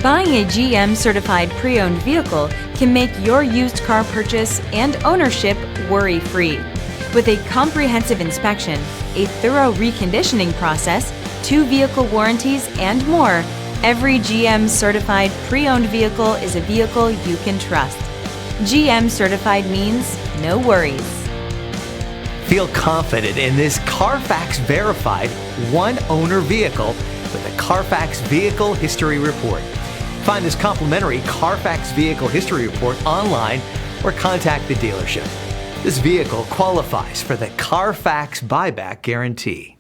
Buying a GM certified pre-owned vehicle can make your used car purchase and ownership worry-free. With a comprehensive inspection, a thorough reconditioning process, 2 vehicle warranties, and more, every GM certified pre-owned vehicle is a vehicle you can trust. GM certified means no worries. Feel confident in this Carfax verified one-owner vehicle with a Carfax Vehicle History Report. Find this complimentary Carfax Vehicle History Report online or contact the dealership. This vehicle qualifies for the Carfax Buyback Guarantee.